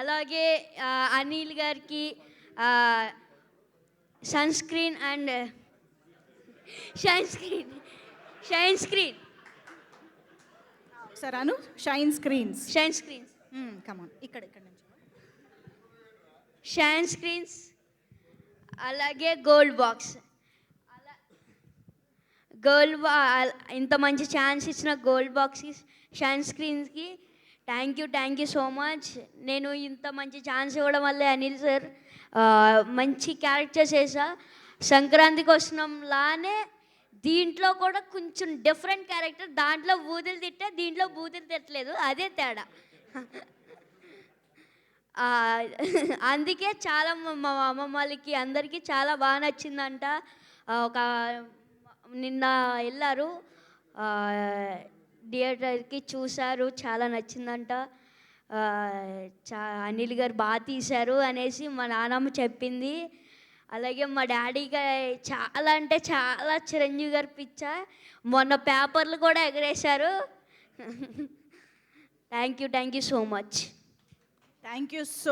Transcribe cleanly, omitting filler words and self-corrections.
అలాగే అనిల్ గారికి sun screen and shine screen shine screen sir అను shine screens. Shine screens come on ఇక్కడ నుంచి షైన్ స్క్రీన్స్ అలాగే గోల్డ్ బాక్స్ ఇంత మంచి ఛాన్స్ ఇచ్చిన గోల్డ్ బాక్స్కి షైన్ స్క్రీన్స్కి థ్యాంక్ యూ సో మచ్. నేను ఇంత మంచి ఛాన్స్ ఇవ్వడం వల్లే అనిల్ సార్ మంచి క్యారెక్టర్స్ వేసా. సంక్రాంతికి వస్తున్నాంలానే దీంట్లో కూడా కొంచెం డిఫరెంట్ క్యారెక్టర్. దాంట్లో బూతులు తిట్టా, దీంట్లో బూతులు తిట్టలేదు, అదే తేడా. అందుకే చాలా మా అమ్మమ్మ వాళ్ళకి అందరికీ చాలా బాగా నచ్చిందంట. ఒక నిన్న వెళ్ళారు థియేటర్కి, చూశారు, చాలా నచ్చిందంట. అనిల్ గారు బాగా తీశారు అనేసి మా నాన్నమ్మ చెప్పింది. అలాగే మా డాడీగా చాలా అంటే చాలా చిరంజీవి గారు పిచ్చ. మొన్న పేపర్లు కూడా ఎగరేశారు. Thank you so much. Thank you so